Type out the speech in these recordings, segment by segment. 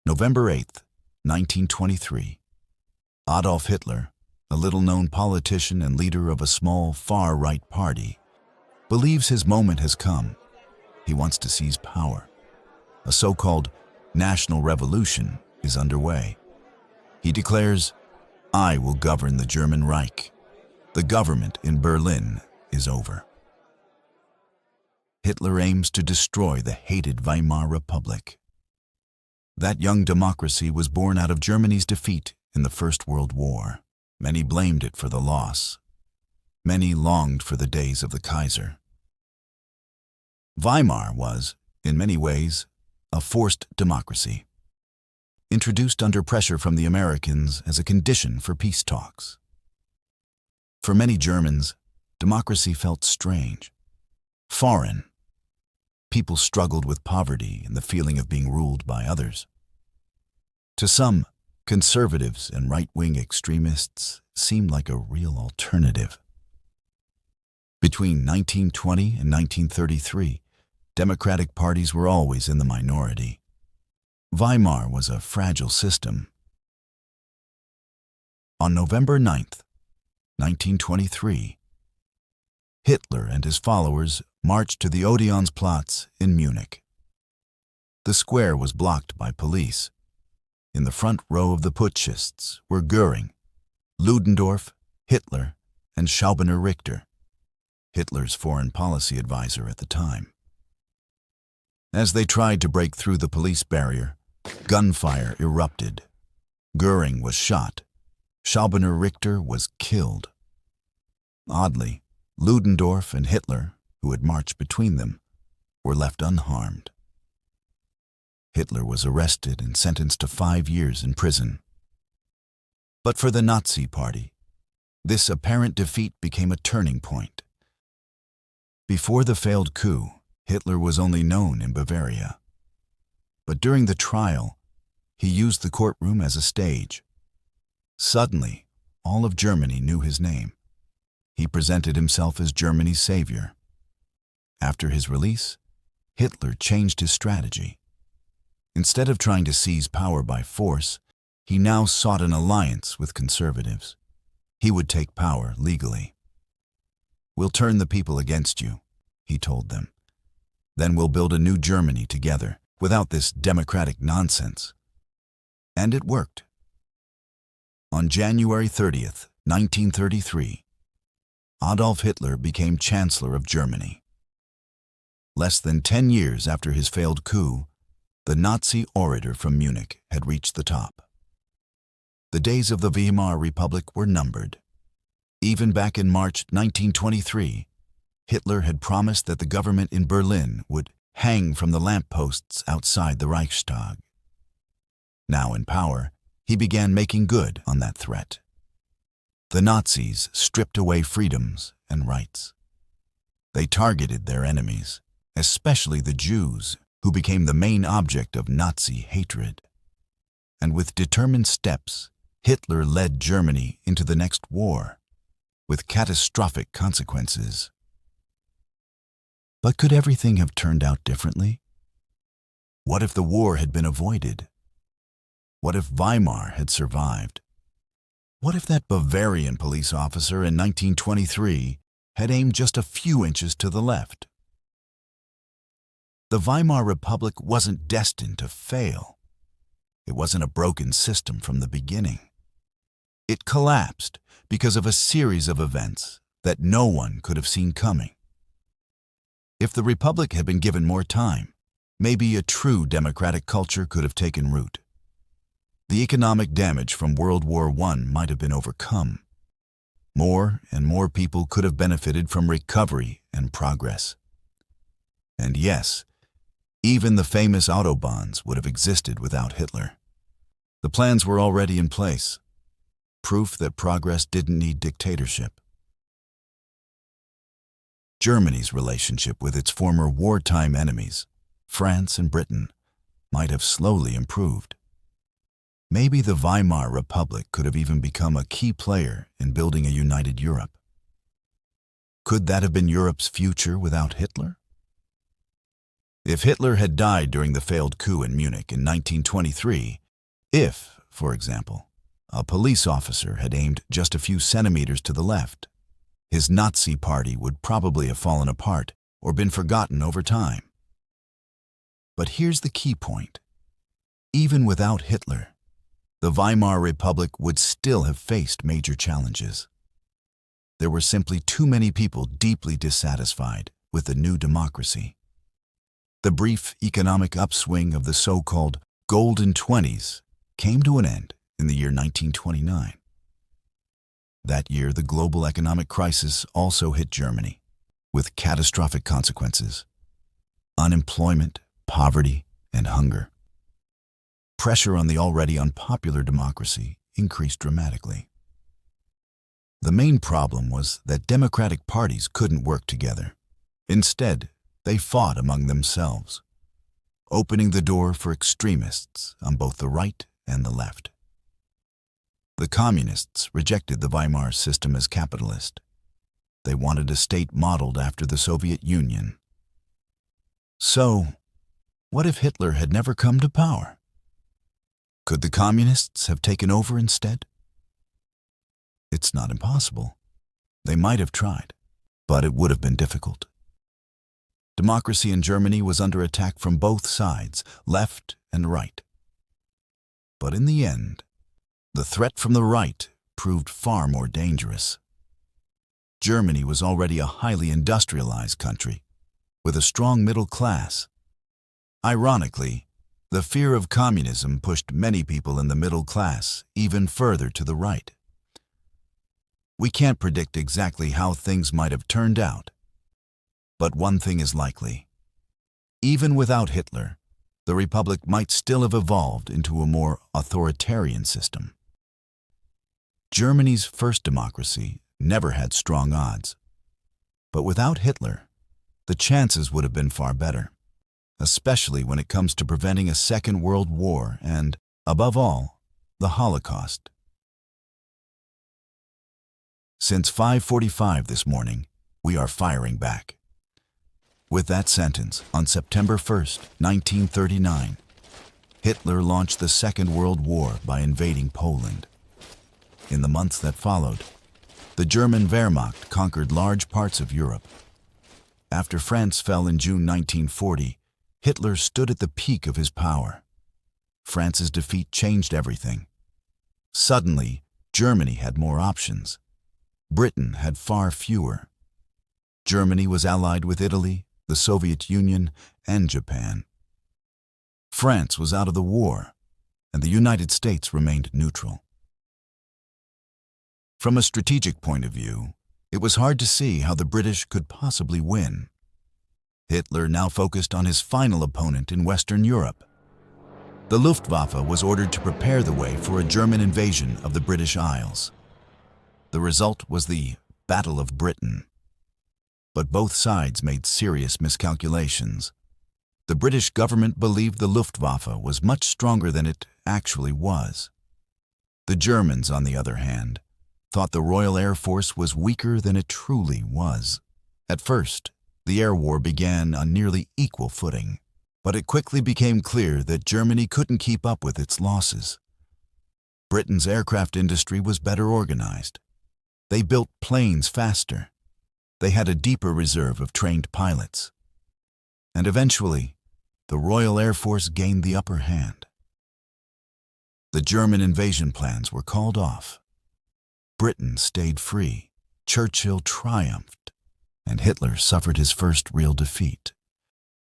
November 8, 1923. Adolf Hitler, a little-known politician and leader of a small far-right party, believes his moment has come. He wants to seize power. A so-called national revolution is underway. He declares, "I will govern the German Reich. The government in Berlin is over." Hitler aims to destroy the hated Weimar Republic. That young democracy was born out of Germany's defeat in the First World War. Many blamed it for the loss. Many longed for the days of the Kaiser. Weimar was, in many ways, a forced democracy, introduced under pressure from the Americans as a condition for peace talks. For many Germans, democracy felt strange, foreign. People struggled with poverty and the feeling of being ruled by others. To some, conservatives and right-wing extremists seemed like a real alternative. Between 1920 and 1933, democratic parties were always in the minority. Weimar was a fragile system. On November 9th, 1923, Hitler and his followers marched to the Odeonsplatz in Munich. The square was blocked by police. In the front row of the putschists were Göring, Ludendorff, Hitler, and Schaubner Richter, Hitler's foreign policy advisor at the time. As they tried to break through the police barrier, gunfire erupted. Göring was shot. Schaubner Richter was killed. Oddly, Ludendorff and Hitler, who had marched between them, were left unharmed. Hitler was arrested and sentenced to 5 years in prison. But for the Nazi Party, this apparent defeat became a turning point. Before the failed coup, Hitler was only known in Bavaria. But during the trial, he used the courtroom as a stage. Suddenly, all of Germany knew his name. He presented himself as Germany's savior. After his release, Hitler changed his strategy. Instead of trying to seize power by force, he now sought an alliance with conservatives. He would take power legally. "We'll turn the people against you," he told them. "Then we'll build a new Germany together, without this democratic nonsense." And it worked. On January 30th, 1933, Adolf Hitler became Chancellor of Germany. Less than 10 years after his failed coup, the Nazi orator from Munich had reached the top. The days of the Weimar Republic were numbered. Even back in March 1923, Hitler had promised that the government in Berlin would hang from the lampposts outside the Reichstag. Now in power, he began making good on that threat. The Nazis stripped away freedoms and rights. They targeted their enemies, especially the Jews, who became the main object of Nazi hatred. And with determined steps, Hitler led Germany into the next war, with catastrophic consequences. But could everything have turned out differently? What if the war had been avoided? What if Weimar had survived? What if that Bavarian police officer in 1923 had aimed just a few inches to the left? The Weimar Republic wasn't destined to fail. It wasn't a broken system from the beginning. It collapsed because of a series of events that no one could have seen coming. If the Republic had been given more time, maybe a true democratic culture could have taken root. The economic damage from World War I might have been overcome. More and more people could have benefited from recovery and progress. And yes, even the famous Autobahns would have existed without Hitler. The plans were already in place, proof that progress didn't need dictatorship. Germany's relationship with its former wartime enemies, France and Britain, might have slowly improved. Maybe the Weimar Republic could have even become a key player in building a united Europe. Could that have been Europe's future without Hitler? If Hitler had died during the failed coup in Munich in 1923, if, for example, a police officer had aimed just a few centimeters to the left, his Nazi party would probably have fallen apart or been forgotten over time. But here's the key point. Even without Hitler, the Weimar Republic would still have faced major challenges. There were simply too many people deeply dissatisfied with the new democracy. The brief economic upswing of the so-called Golden Twenties came to an end in the year 1929. That year, the global economic crisis also hit Germany, with catastrophic consequences: unemployment, poverty, and hunger. Pressure on the already unpopular democracy increased dramatically. The main problem was that democratic parties couldn't work together. Instead, they fought among themselves, opening the door for extremists on both the right and the left. The communists rejected the Weimar system as capitalist. They wanted a state modeled after the Soviet Union. So, what if Hitler had never come to power? Could the communists have taken over instead? It's not impossible. They might have tried, but it would have been difficult. Democracy in Germany was under attack from both sides, left and right. But in the end, the threat from the right proved far more dangerous. Germany was already a highly industrialized country, with a strong middle class. Ironically, the fear of communism pushed many people in the middle class even further to the right. We can't predict exactly how things might have turned out, but one thing is likely. Even without Hitler, the Republic might still have evolved into a more authoritarian system. Germany's first democracy never had strong odds, but without Hitler, the chances would have been far better, especially when it comes to preventing a Second World War and, above all, the Holocaust. Since 5:45 this morning, we are firing back. With that sentence, on September 1st, 1939, Hitler launched the Second World War by invading Poland. In the months that followed, the German Wehrmacht conquered large parts of Europe. After France fell in June 1940, Hitler stood at the peak of his power. France's defeat changed everything. Suddenly, Germany had more options. Britain had far fewer. Germany was allied with Italy, the Soviet Union, and Japan. France was out of the war, and the United States remained neutral. From a strategic point of view, it was hard to see how the British could possibly win. Hitler now focused on his final opponent in Western Europe. The Luftwaffe was ordered to prepare the way for a German invasion of the British Isles. The result was the Battle of Britain. But both sides made serious miscalculations. The British government believed the Luftwaffe was much stronger than it actually was. The Germans, on the other hand, thought the Royal Air Force was weaker than it truly was. At first, the air war began on nearly equal footing, but it quickly became clear that Germany couldn't keep up with its losses. Britain's aircraft industry was better organized. They built planes faster. They had a deeper reserve of trained pilots. And eventually, the Royal Air Force gained the upper hand. The German invasion plans were called off. Britain stayed free. Churchill triumphed, and Hitler suffered his first real defeat.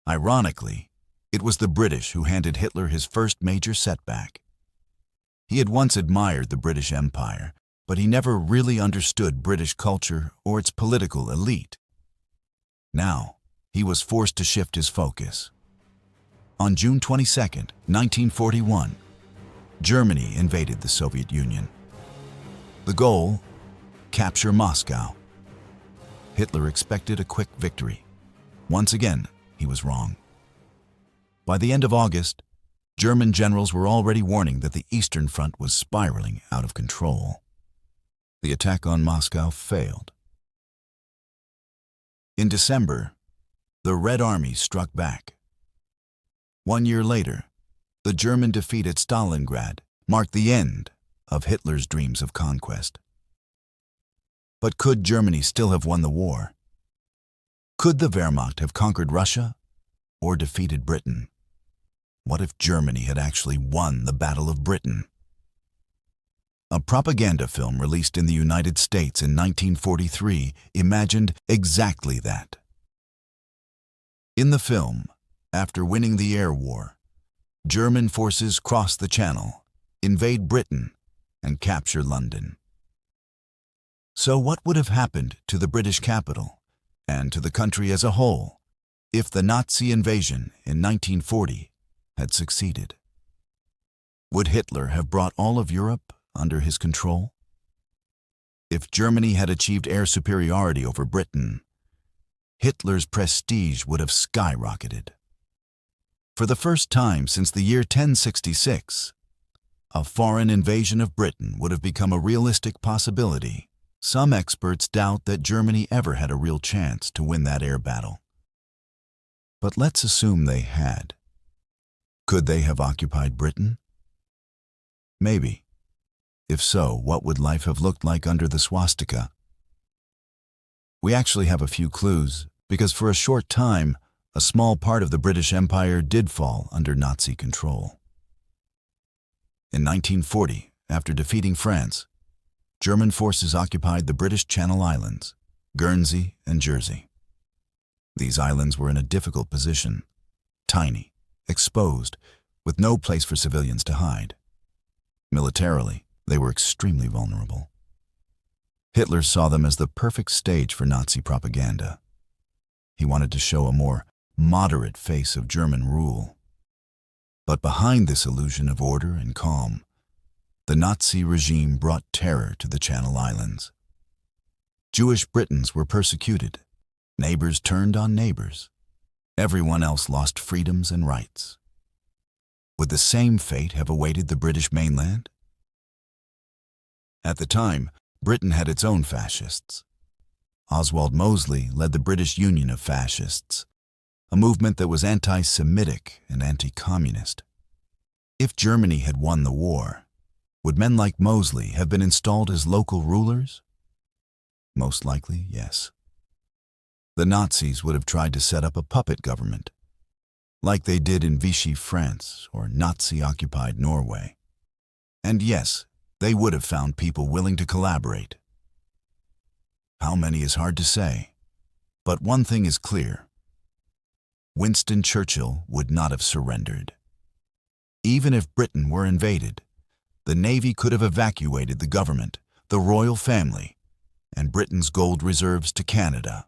Ironically, it was the British who handed Hitler his first major setback. He had once admired the British Empire, but he never really understood British culture or its political elite. Now, he was forced to shift his focus. On June 22, 1941, Germany invaded the Soviet Union. The goal? Capture Moscow. Hitler expected a quick victory. Once again, he was wrong. By the end of August, German generals were already warning that the Eastern Front was spiraling out of control. The attack on Moscow failed. In December, the Red Army struck back, 1 year later, the German defeat at Stalingrad marked the end of Hitler's dreams of conquest. But could Germany still have won the war? Could the Wehrmacht have conquered Russia or defeated Britain? What if Germany had actually won the Battle of Britain? A propaganda film released in the United States in 1943 imagined exactly that. In the film, after winning the air war, German forces cross the Channel, invade Britain, and capture London. So what would have happened to the British capital and to the country as a whole if the Nazi invasion in 1940 had succeeded? Would Hitler have brought all of Europe under his control? If Germany had achieved air superiority over Britain, Hitler's prestige would have skyrocketed. For the first time since the year 1066, a foreign invasion of Britain would have become a realistic possibility. Some experts doubt that Germany ever had a real chance to win that air battle. But let's assume they had. Could they have occupied Britain? Maybe. If so, what would life have looked like under the swastika? We actually have a few clues, because for a short time, a small part of the British Empire did fall under Nazi control. In 1940, after defeating France, German forces occupied the British Channel Islands, Guernsey and Jersey. These islands were in a difficult position, tiny, exposed, with no place for civilians to hide. Militarily, they were extremely vulnerable. Hitler saw them as the perfect stage for Nazi propaganda. He wanted to show a more moderate face of German rule. But behind this illusion of order and calm, the Nazi regime brought terror to the Channel Islands. Jewish Britons were persecuted. Neighbors turned on neighbors. Everyone else lost freedoms and rights. Would the same fate have awaited the British mainland? At the time, Britain had its own fascists. Oswald Mosley led the British Union of Fascists, a movement that was anti-Semitic and anti-communist. If Germany had won the war, would men like Mosley have been installed as local rulers? Most likely, yes. The Nazis would have tried to set up a puppet government, like they did in Vichy France or Nazi-occupied Norway. And yes, they would have found people willing to collaborate. How many is hard to say, but one thing is clear. Winston Churchill would not have surrendered. Even if Britain were invaded, the Navy could have evacuated the government, the royal family, and Britain's gold reserves to Canada.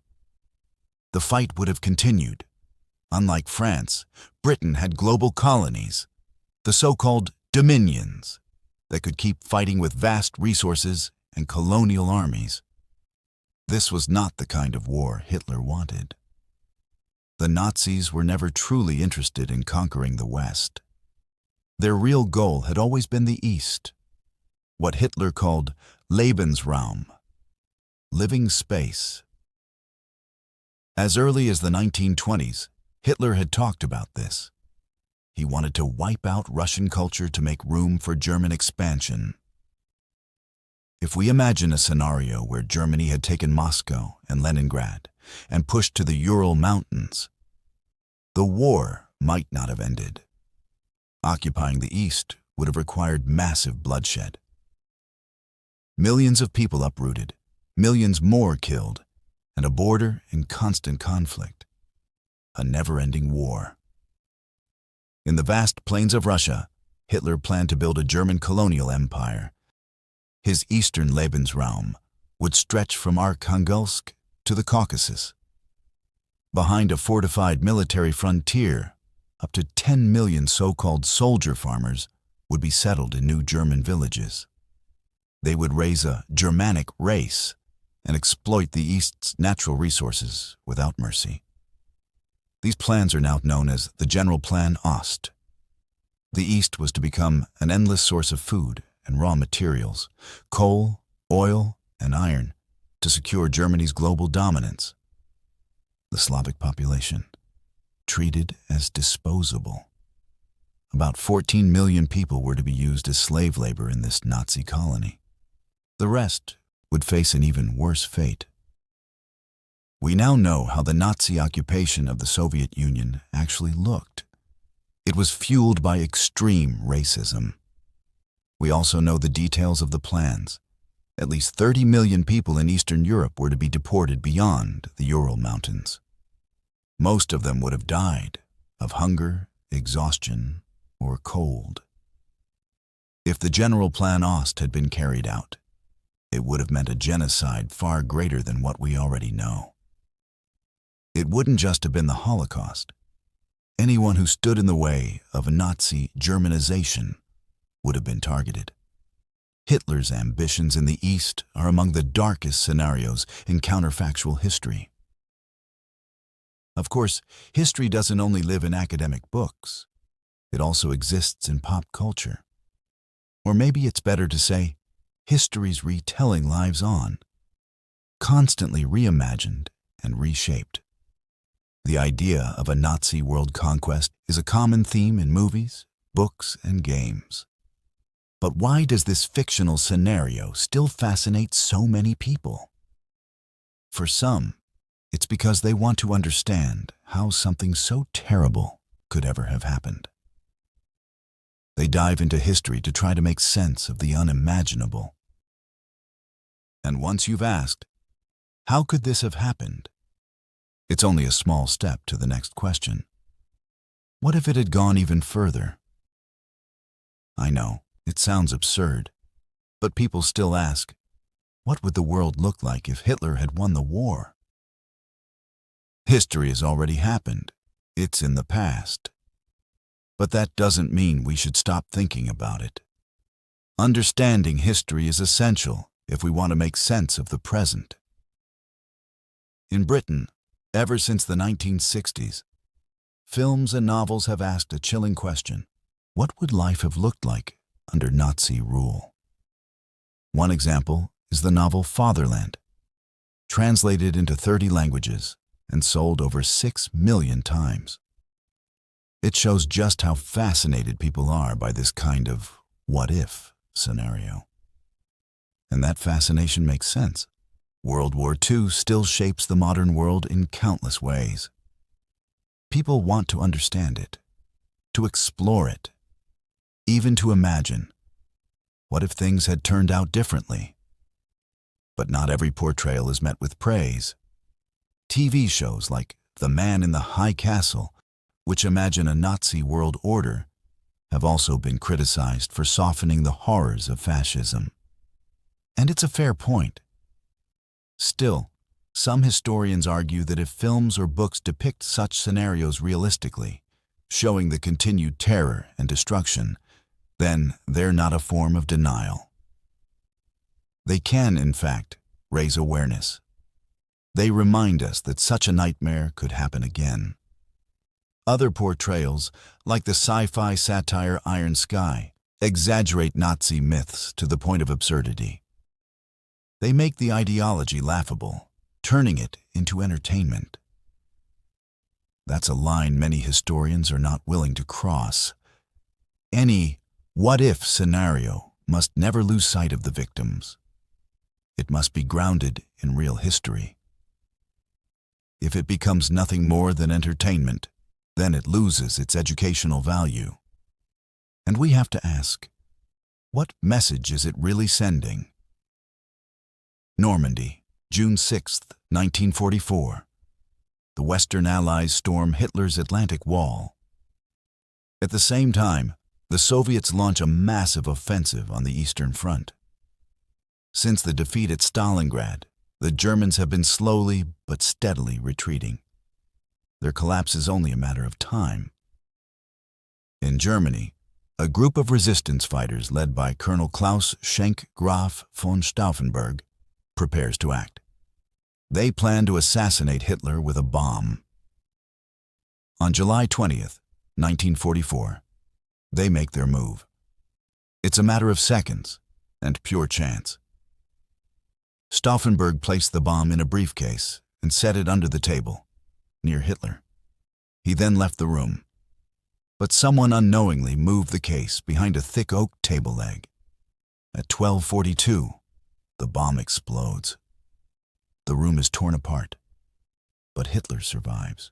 The fight would have continued. Unlike France, Britain had global colonies, the so-called dominions, that could keep fighting with vast resources and colonial armies. This was not the kind of war Hitler wanted. The Nazis were never truly interested in conquering the West. Their real goal had always been the East, what Hitler called Lebensraum, living space. As early as the 1920s, Hitler had talked about this. He wanted to wipe out Russian culture to make room for German expansion. If we imagine a scenario where Germany had taken Moscow and Leningrad and pushed to the Ural Mountains, the war might not have ended. Occupying the East would have required massive bloodshed. Millions of people uprooted, millions more killed, and a border in constant conflict. A never-ending war. In the vast plains of Russia, Hitler planned to build a German colonial empire. His eastern Lebensraum would stretch from Arkhangelsk to the Caucasus. Behind a fortified military frontier, up to 10 million so-called soldier farmers would be settled in new German villages. They would raise a Germanic race and exploit the East's natural resources without mercy. These plans are now known as the General Plan Ost. The East was to become an endless source of food and raw materials, coal, oil, and iron, to secure Germany's global dominance. The Slavic population, treated as disposable. about 14 million people were to be used as slave labor in this Nazi colony. The rest would face an even worse fate. We now know how the Nazi occupation of the Soviet Union actually looked. It was fueled by extreme racism. We also know the details of the plans. At least 30 million people in Eastern Europe were to be deported beyond the Ural Mountains. Most of them would have died of hunger, exhaustion, or cold. If the General Plan Ost had been carried out, it would have meant a genocide far greater than what we already know. It wouldn't just have been the Holocaust. Anyone who stood in the way of a Nazi Germanization would have been targeted. Hitler's ambitions in the East are among the darkest scenarios in counterfactual history. Of course, history doesn't only live in academic books. It also exists in pop culture. Or maybe it's better to say, history's retelling lives on, constantly reimagined and reshaped. The idea of a Nazi world conquest is a common theme in movies, books, and games. But why does this fictional scenario still fascinate so many people? For some, it's because they want to understand how something so terrible could ever have happened. They dive into history to try to make sense of the unimaginable. And once you've asked, how could this have happened? It's only a small step to the next question. What if it had gone even further? I know, it sounds absurd, but people still ask, what would the world look like if Hitler had won the war? History has already happened. It's in the past. But that doesn't mean we should stop thinking about it. Understanding history is essential if we want to make sense of the present. In Britain, ever since the 1960s, films and novels have asked a chilling question. What would life have looked like under Nazi rule? One example is the novel Fatherland, translated into 30 languages and sold over 6 million times. It shows just how fascinated people are by this kind of what-if scenario. And that fascination makes sense. World War II still shapes the modern world in countless ways. People want to understand it, to explore it, even to imagine, what if things had turned out differently? But not every portrayal is met with praise. TV shows like The Man in the High Castle, which imagine a Nazi world order, have also been criticized for softening the horrors of fascism. And it's a fair point. Still, some historians argue that if films or books depict such scenarios realistically, showing the continued terror and destruction, then they're not a form of denial. They can, in fact, raise awareness. They remind us that such a nightmare could happen again. Other portrayals, like the sci-fi satire Iron Sky, exaggerate Nazi myths to the point of absurdity. They make the ideology laughable, turning it into entertainment. That's a line many historians are not willing to cross. Any what-if scenario must never lose sight of the victims. It must be grounded in real history. If it becomes nothing more than entertainment, then it loses its educational value. And we have to ask, what message is it really sending? Normandy, June 6, 1944. The Western Allies storm Hitler's Atlantic Wall. At the same time, the Soviets launch a massive offensive on the Eastern Front. Since the defeat at Stalingrad, the Germans have been slowly but steadily retreating. Their collapse is only a matter of time. In Germany, a group of resistance fighters led by Colonel Klaus Schenk Graf von Stauffenberg prepares to act. They plan to assassinate Hitler with a bomb. On July 20th, 1944, they make their move. It's a matter of seconds and pure chance. Stauffenberg placed the bomb in a briefcase and set it under the table, near Hitler. He then left the room. But someone unknowingly moved the case behind a thick oak table leg. At 12:42, the bomb explodes. The room is torn apart, but Hitler survives.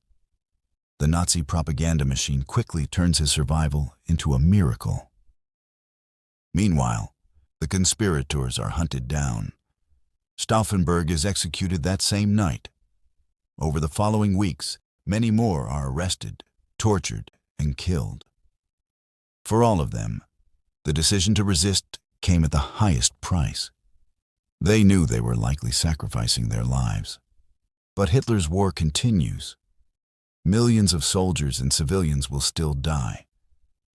The Nazi propaganda machine quickly turns his survival into a miracle. Meanwhile, the conspirators are hunted down. Stauffenberg is executed that same night. Over the following weeks, many more are arrested, tortured, and killed. For all of them, the decision to resist came at the highest price. They knew they were likely sacrificing their lives. But Hitler's war continues. Millions of soldiers and civilians will still die.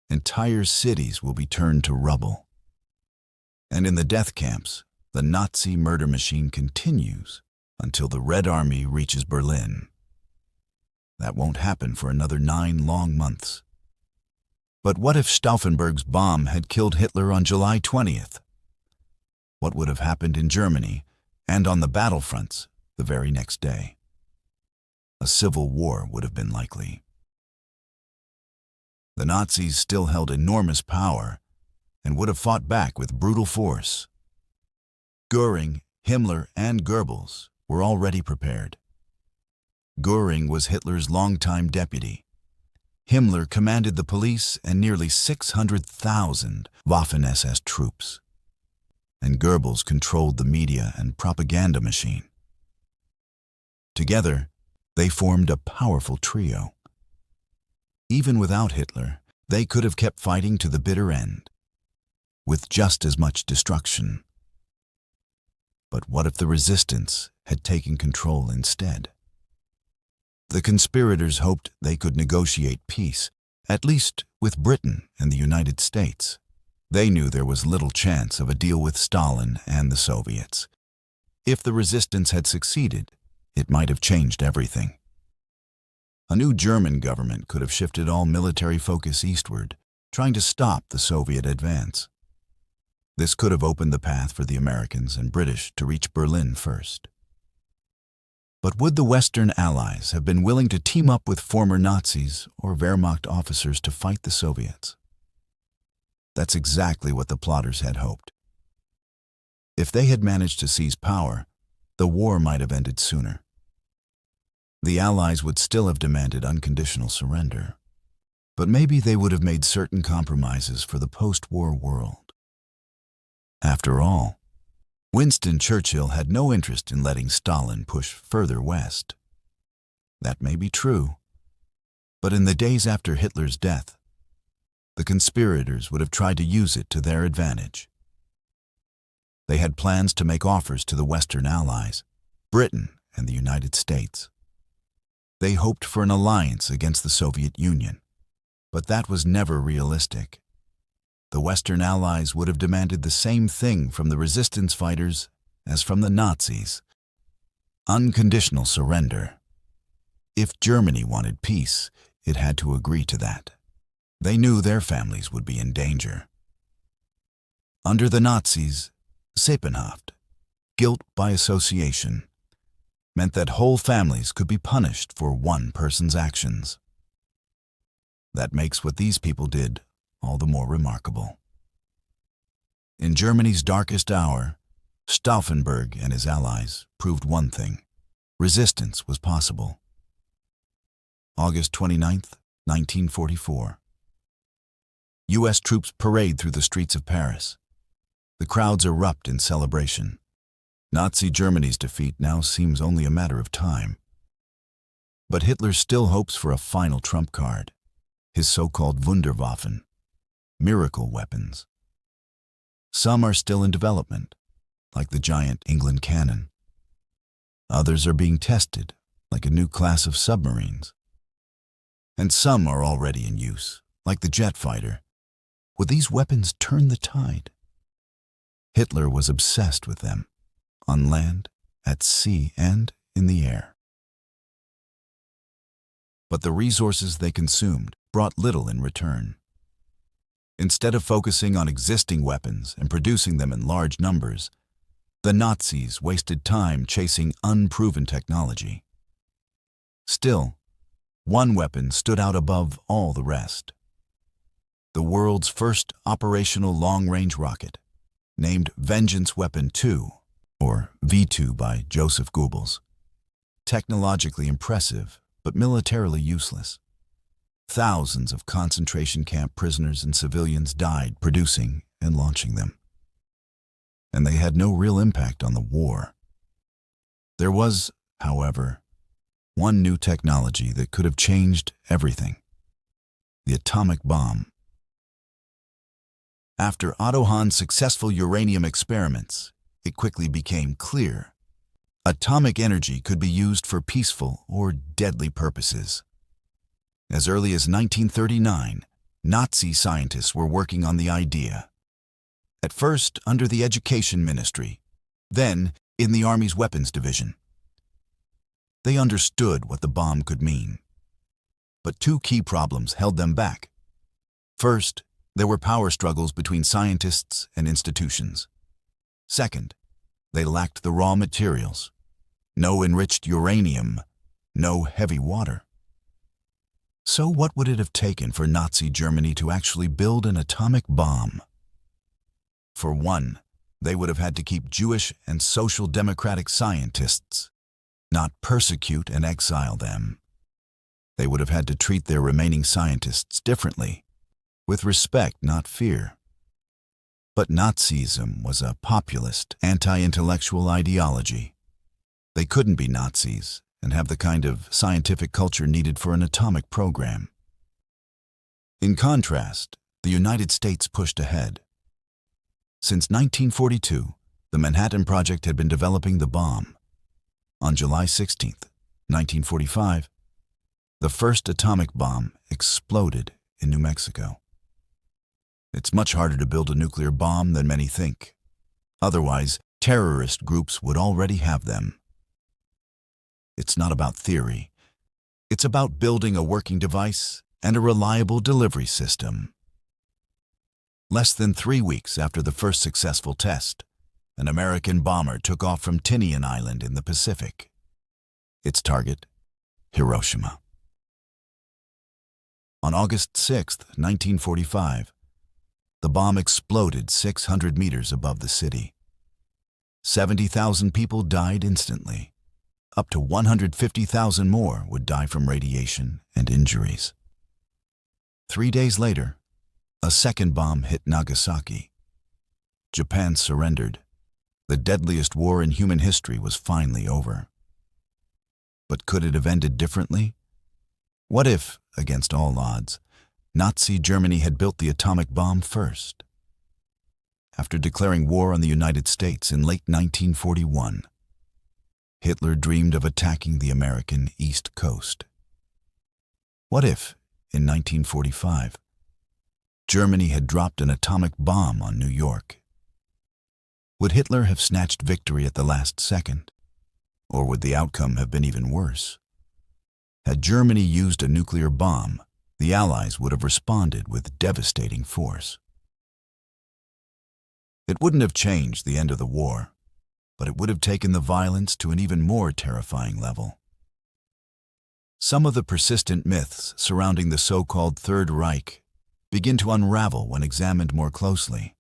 Entire cities will be turned to rubble. And in the death camps, the Nazi murder machine continues until the Red Army reaches Berlin. That won't happen for another 9 long months. But what if Stauffenberg's bomb had killed Hitler on July 20th? What would have happened in Germany and on the battlefronts the very next day? A civil war would have been likely. The Nazis still held enormous power and would have fought back with brutal force. Göring, Himmler, and Goebbels were already prepared. Göring was Hitler's longtime deputy. Himmler commanded the police and nearly 600,000 Waffen-SS troops. And Goebbels controlled the media and propaganda machine. Together, they formed a powerful trio. Even without Hitler, they could have kept fighting to the bitter end, with just as much destruction. But what if the resistance had taken control instead? The conspirators hoped they could negotiate peace, at least with Britain and the United States. They knew there was little chance of a deal with Stalin and the Soviets. If the resistance had succeeded, it might have changed everything. A new German government could have shifted all military focus eastward, trying to stop the Soviet advance. This could have opened the path for the Americans and British to reach Berlin first. But would the Western Allies have been willing to team up with former Nazis or Wehrmacht officers to fight the Soviets? That's exactly what the plotters had hoped. If they had managed to seize power, the war might have ended sooner. The Allies would still have demanded unconditional surrender, but maybe they would have made certain compromises for the post-war world. After all, Winston Churchill had no interest in letting Stalin push further west. That may be true, but in the days after Hitler's death, the conspirators would have tried to use it to their advantage. They had plans to make offers to the Western Allies, Britain and the United States. They hoped for an alliance against the Soviet Union, but that was never realistic. The Western Allies would have demanded the same thing from the resistance fighters as from the Nazis: unconditional surrender. If Germany wanted peace, it had to agree to that. They knew their families would be in danger. Under the Nazis, Seppenhaft, guilt by association, meant that whole families could be punished for one person's actions. That makes what these people did all the more remarkable. In Germany's darkest hour, Stauffenberg and his allies proved one thing: resistance was possible. August 29th, 1944. U.S. troops parade through the streets of Paris. The crowds erupt in celebration. Nazi Germany's defeat now seems only a matter of time. But Hitler still hopes for a final trump card: his so-called Wunderwaffen, miracle weapons. Some are still in development, like the giant England cannon. Others are being tested, like a new class of submarines. And some are already in use, like the jet fighter. Would these weapons turn the tide? Hitler was obsessed with them, on land, at sea, and in the air. But the resources they consumed brought little in return. Instead of focusing on existing weapons and producing them in large numbers, the Nazis wasted time chasing unproven technology. Still, one weapon stood out above all the rest: the world's first operational long-range rocket, named Vengeance Weapon 2, or V2 by Joseph Goebbels. Technologically impressive, but militarily useless. Thousands of concentration camp prisoners and civilians died producing and launching them. And they had no real impact on the war. There was, however, one new technology that could have changed everything: the atomic bomb. After Otto Hahn's successful uranium experiments, it quickly became clear atomic energy could be used for peaceful or deadly purposes. As early as 1939, Nazi scientists were working on the idea. At first under the Education Ministry, then in the Army's Weapons Division. They understood what the bomb could mean. But two key problems held them back. First, there were power struggles between scientists and institutions. Second, they lacked the raw materials. No enriched uranium, no heavy water. So what would it have taken for Nazi Germany to actually build an atomic bomb? For one, they would have had to keep Jewish and social democratic scientists, not persecute and exile them. They would have had to treat their remaining scientists differently, with respect, not fear. But Nazism was a populist, anti-intellectual ideology. They couldn't be Nazis and have the kind of scientific culture needed for an atomic program. In contrast, the United States pushed ahead. Since 1942, the Manhattan Project had been developing the bomb. On July 16, 1945, the first atomic bomb exploded in New Mexico. It's much harder to build a nuclear bomb than many think. Otherwise, terrorist groups would already have them. It's not about theory. It's about building a working device and a reliable delivery system. Less than 3 weeks after the first successful test, an American bomber took off from Tinian Island in the Pacific. Its target, Hiroshima. On August 6, 1945, the bomb exploded 600 meters above the city. 70,000 people died instantly. Up to 150,000 more would die from radiation and injuries. 3 days later, a second bomb hit Nagasaki. Japan surrendered. The deadliest war in human history was finally over. But could it have ended differently? What if, against all odds, Nazi Germany had built the atomic bomb first? After declaring war on the United States in late 1941, Hitler dreamed of attacking the American East Coast. What if, in 1945, Germany had dropped an atomic bomb on New York? Would Hitler have snatched victory at the last second? Or would the outcome have been even worse? Had Germany used a nuclear bomb, the Allies would have responded with devastating force. It wouldn't have changed the end of the war, but it would have taken the violence to an even more terrifying level. Some of the persistent myths surrounding the so-called Third Reich begin to unravel when examined more closely.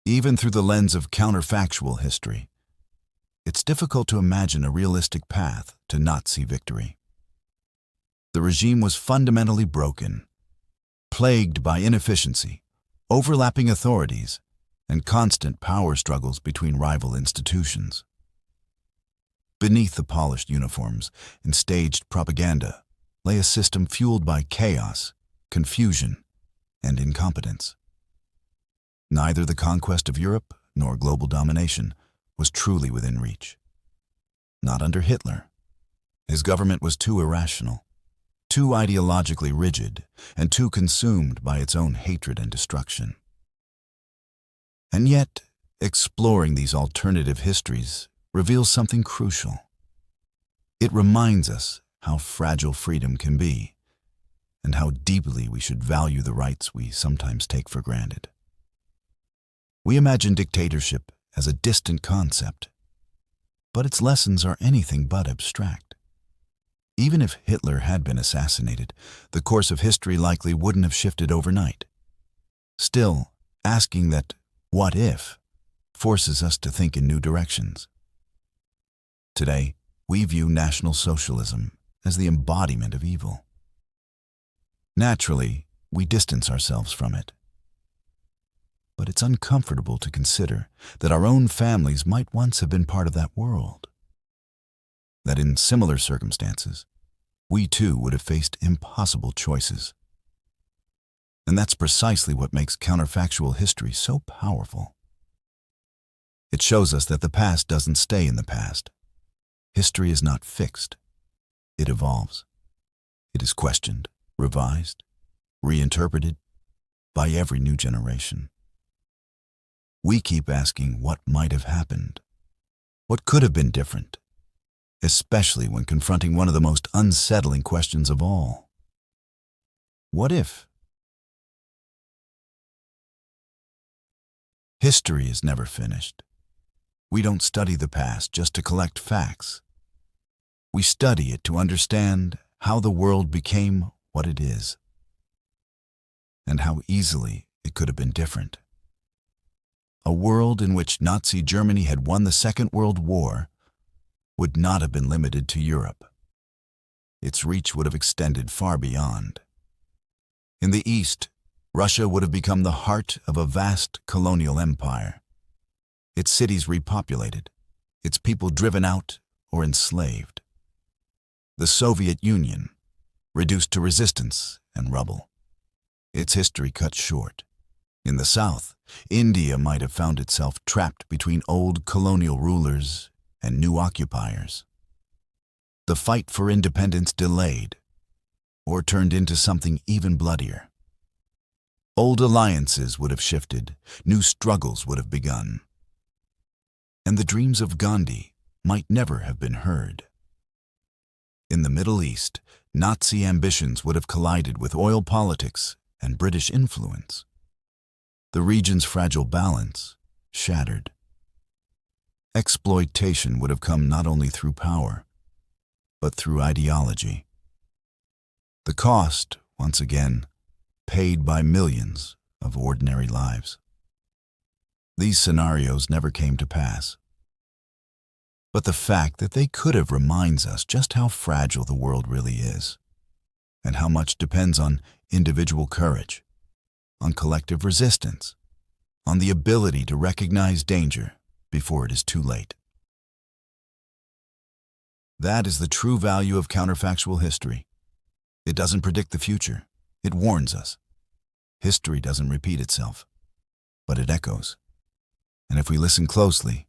Even through the lens of counterfactual history, it's difficult to imagine a realistic path to Nazi victory. The regime was fundamentally broken, plagued by inefficiency, overlapping authorities, and constant power struggles between rival institutions. Beneath the polished uniforms and staged propaganda lay a system fueled by chaos, confusion, and incompetence. Neither the conquest of Europe nor global domination was truly within reach. Not under Hitler. His government was too irrational, too ideologically rigid, and too consumed by its own hatred and destruction. And yet, exploring these alternative histories reveals something crucial. It reminds us how fragile freedom can be, and how deeply we should value the rights we sometimes take for granted. We imagine dictatorship as a distant concept, but its lessons are anything but abstract. Even if Hitler had been assassinated, the course of history likely wouldn't have shifted overnight. Still, asking that "what if" forces us to think in new directions. Today, we view National Socialism as the embodiment of evil. Naturally, we distance ourselves from it. But it's uncomfortable to consider that our own families might once have been part of that world. That in similar circumstances, we too would have faced impossible choices. And that's precisely what makes counterfactual history so powerful. It shows us that the past doesn't stay in the past. History is not fixed. It evolves. It is questioned, revised, reinterpreted by every new generation. We keep asking what might have happened, what could have been different, especially when confronting one of the most unsettling questions of all. What if? History is never finished. We don't study the past just to collect facts. We study it to understand how the world became what it is, and how easily it could have been different. A world in which Nazi Germany had won the Second World War would not have been limited to Europe. Its reach would have extended far beyond. In the East, Russia would have become the heart of a vast colonial empire. Its cities repopulated, its people driven out or enslaved. The Soviet Union, reduced to resistance and rubble. Its history cut short. In the South, India might have found itself trapped between old colonial rulers and new occupiers. The fight for independence delayed, or turned into something even bloodier. Old alliances would have shifted, new struggles would have begun. And the dreams of Gandhi might never have been heard. In the Middle East, Nazi ambitions would have collided with oil politics and British influence. The region's fragile balance shattered. Exploitation would have come not only through power, but through ideology. The cost, once again, paid by millions of ordinary lives. These scenarios never came to pass. But the fact that they could have reminds us just how fragile the world really is, and how much depends on individual courage, on collective resistance, on the ability to recognize danger before it is too late. That is the true value of counterfactual history. It doesn't predict the future. It warns us. History doesn't repeat itself, but it echoes. And if we listen closely,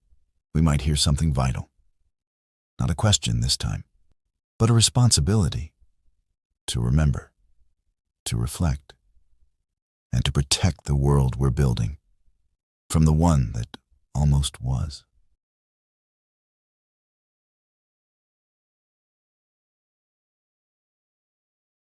we might hear something vital. Not a question this time, but a responsibility to remember, to reflect, and to protect the world we're building from the one that almost was.